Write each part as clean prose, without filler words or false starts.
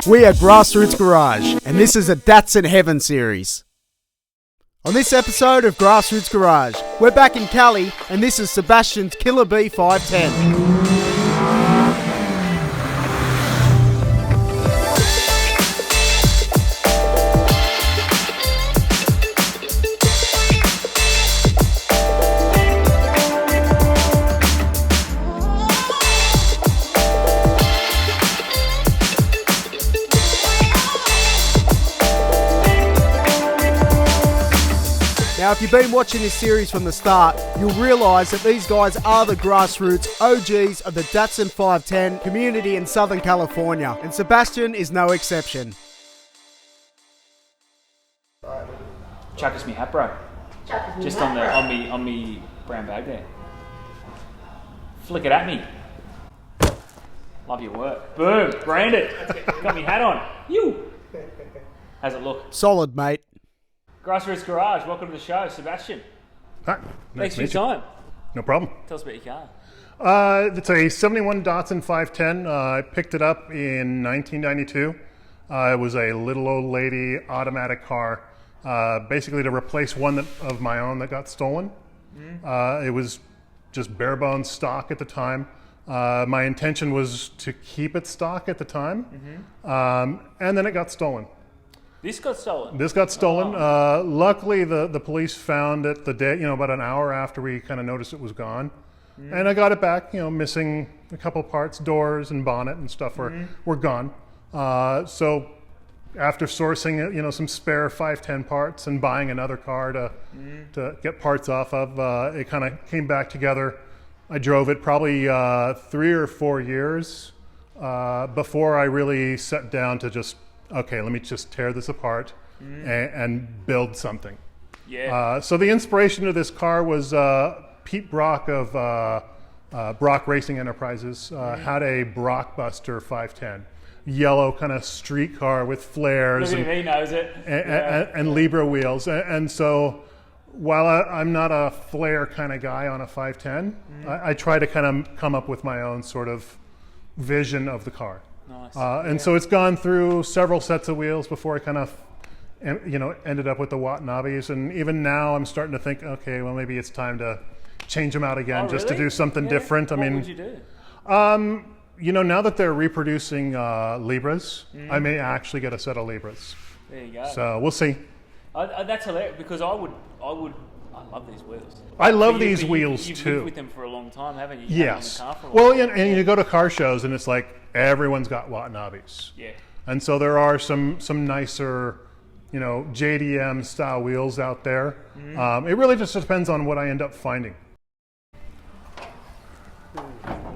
We are Grassroots Garage, and this is a Datsun Heaven series. On this episode of Grassroots Garage, we're back in Cali, and this is Sebastian's Killer Bee 510. Now, if you've been watching this series from the start, you'll realise that these guys are the grassroots OGs of the Datsun 510 community in Southern California, and Sebastian is no exception. Chuck us me hat, bro. Just on me brown bag there. Flick it at me. Love your work. Boom, branded. Got me hat on. You. How's it look? Solid, mate. Grassroots Garage, welcome to the show, Sebastian. Hi. Thanks for your time. No problem. Tell us about your car. It's a 71 Datsun 510. I picked it up in 1992. It was a little old lady automatic car, basically to replace one of my own that got stolen. It was just bare bones stock at the time. My intention was to keep it stock at the time, and then it got stolen. This got stolen? This got stolen. Oh. Luckily, the police found it the day, about an hour after we kind of noticed it was gone. And I got it back, missing a couple parts, doors and bonnet and stuff were gone. So after sourcing, some spare 510 parts and buying another car to get parts off of, it kind of came back together. I drove it probably 3 or 4 years before I really sat down to just, okay, let me just tear this apart and build something. Yeah. So the inspiration of this car was Pete Brock of Brock Racing Enterprises had a Brockbuster 510, yellow kind of street car with flares He knows it. and Libra wheels. And so while I'm not a flare kind of guy on a 510, I try to kind of come up with my own sort of vision of the car. Nice. And so it's gone through several sets of wheels before I kind of, ended up with the Watanabes. And even now I'm starting to think, okay, well, maybe it's time to change them out again, just to do something different. What would you do? Now that they're reproducing Libras, I may actually get a set of Libras. There you go. So we'll see. That's hilarious because I love these wheels. I love these wheels you've too. Lived with them for a long time, haven't you? Yes. Had them on the car for a Well, while. and you go to car shows and it's like everyone's got Watanabes. Yeah. And so there are some nicer, JDM style wheels out there. It really just depends on what I end up finding.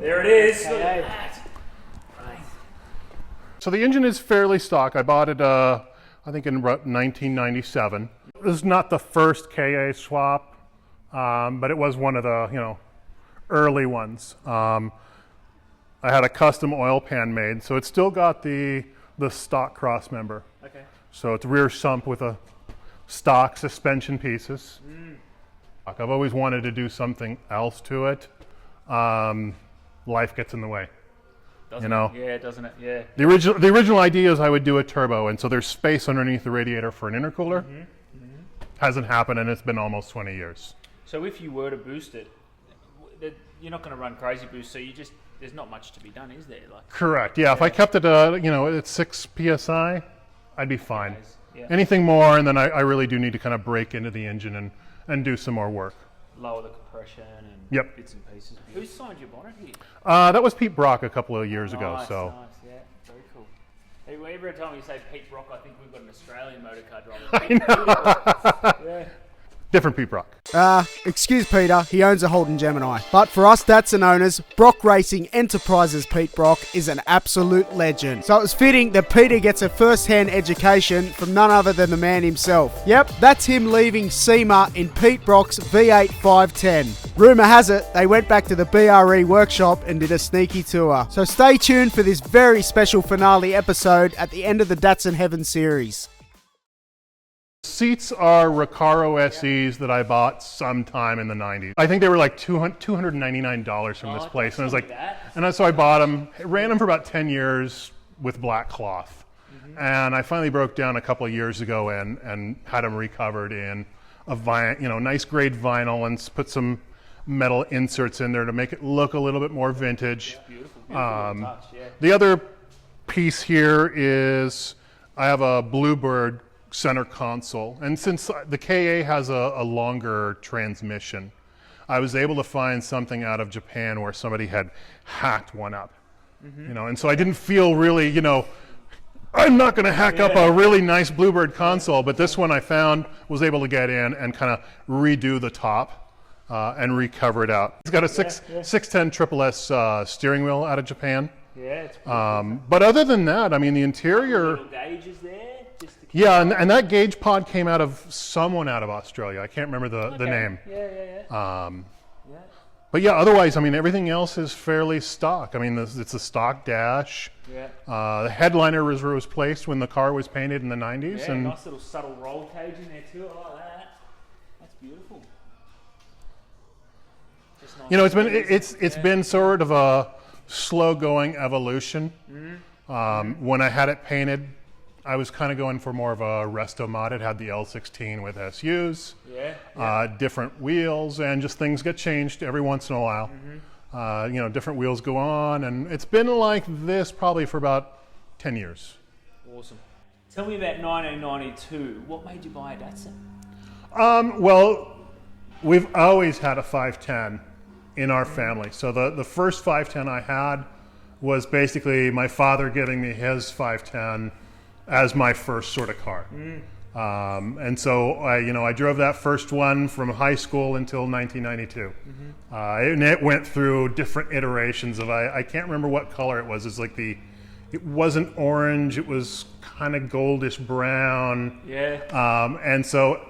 There it is. So the engine is fairly stock. I bought it, I think in 1997. This is not the first KA swap, but it was one of the, early ones. I had a custom oil pan made, so it's still got the stock cross member. Okay. So it's rear sump with a stock suspension pieces. I've always wanted to do something else to it. Life gets in the way. Doesn't it? Yeah, doesn't it? Yeah. The original idea is I would do a turbo, and so there's space underneath the radiator for an intercooler. Hasn't happened, and it's been almost 20 years. So if you were to boost it, you're not going to run crazy boost. So there's not much to be done, is there? Correct. Yeah. If I kept it, at 6 psi, I'd be fine. Yeah. Anything more, and then I really do need to kind of break into the engine and do some more work. Lower the compression and bits and pieces. Who signed your bonnet here? That was Pete Brock a couple of years ago. Nice, So. nice, yeah, very cool. Hey, every time you say Pete Brock, I think we've got an Australian motor car driver. Yeah. Different Pete Brock. Excuse Peter, he owns a Holden Gemini. But for us Datsun owners, Brock Racing Enterprises Pete Brock is an absolute legend. So it was fitting that Peter gets a first-hand education from none other than the man himself. Yep, that's him leaving SEMA in Pete Brock's V8 510. Rumour has it, they went back to the BRE workshop and did a sneaky tour. So stay tuned for this very special finale episode at the end of the Datsun Heaven series. Seats are Recaro SEs that I bought sometime in the 90s. I think they were like $299 from this place. And I was like, so I bought them, ran them for about 10 years with black cloth. And I finally broke down a couple of years ago and had them recovered in a nice grade vinyl, and put some metal inserts in there to make it look a little bit more vintage. Beautiful touch, yeah. The other piece here is I have a Bluebird center console, and since the KA has a longer transmission, I was able to find something out of Japan where somebody had hacked one up, and so I didn't feel really, I'm not going to hack up a really nice Bluebird console, but this one I found was able to get in and kind of redo the top and recover it out. It's got a 610 Triple S steering wheel out of Japan. Yeah, it's but other than that, I mean, the interior. little gauges there. Yeah, and that gauge pod came out of someone out of Australia. I can't remember the name. Yeah. But yeah, otherwise, I mean, everything else is fairly stock. I mean, it's a stock dash. Yeah. The headliner was placed when the car was painted in the 90s. Yeah, and nice little subtle roll cage in there too. I like that. That's beautiful. Just nice it's been sort of a slow-going evolution. When I had it painted, I was kind of going for more of a resto mod. It had the L16 with SUs, different wheels, and just things get changed every once in a while. Different wheels go on, and it's been like this probably for about 10 years. Awesome. Tell me about 1992. What made you buy a Datsun? Well, we've always had a 510 in our family. So the first 510 I had was basically my father giving me his 510 as my first sort of car. And so I drove that first one from high school until 1992. And it went through different iterations of, I can't remember what color it was. It's like it wasn't orange, it was kind of goldish brown. Yeah. And so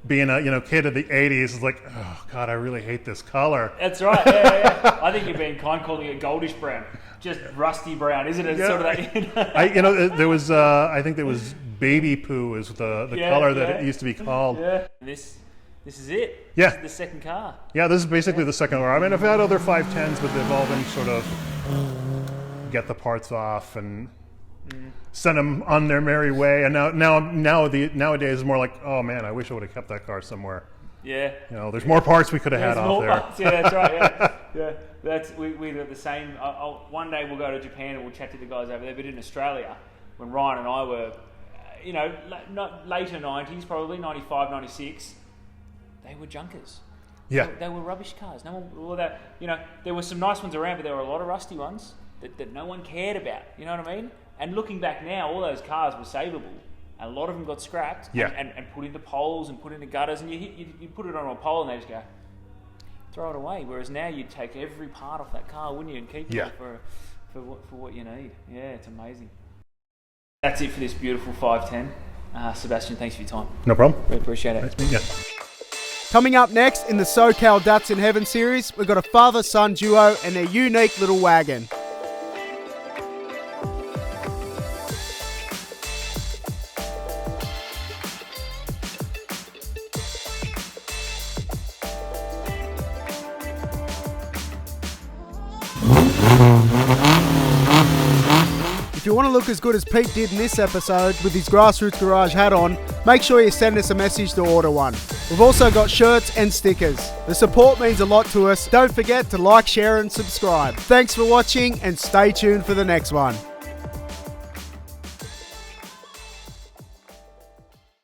being a kid of the 80s, it's like, oh God, I really hate this color. That's right, yeah. I think you're being kind calling it goldish brown. Just rusty brown, isn't it? Yeah. Sort of that. There was, I think there was baby poo is the color that it used to be called. Yeah. This is it. Yeah. This is the second car. Yeah, this is basically the second car. I mean, I've had other 510s, but they've all been sort of get the parts off and send them on their merry way. And nowadays it's more like, oh man, I wish I would have kept that car somewhere. Yeah. There's more parts we could have had off there. Parts. Yeah, that's right. Yeah. We do the same. One day we'll go to Japan and we'll chat to the guys over there. But in Australia, when Ryan and I were, not later 90s, probably 95, 96, they were junkers. Yeah. They were rubbish cars. No one, there were some nice ones around, but there were a lot of rusty ones that no one cared about. You know what I mean? And looking back now, all those cars were savable. A lot of them got scrapped and put into poles and put into gutters, and you put it on a pole and they just go, throw it away. Whereas now you'd take every part off that car, wouldn't you, and keep it for what you need. Yeah, it's amazing. That's it for this beautiful 510. Sebastian, thanks for your time. No problem. We appreciate it. Nice to meet you. Coming up next in the SoCal Datsun Heaven series, we've got a father-son duo and their unique little wagon. If you want to look as good as Pete did in this episode with his Grassroots Garage hat on, make sure you send us a message to order one. We've also got shirts and stickers. The support means a lot to us. Don't forget to like, share and subscribe. Thanks for watching and stay tuned for the next one.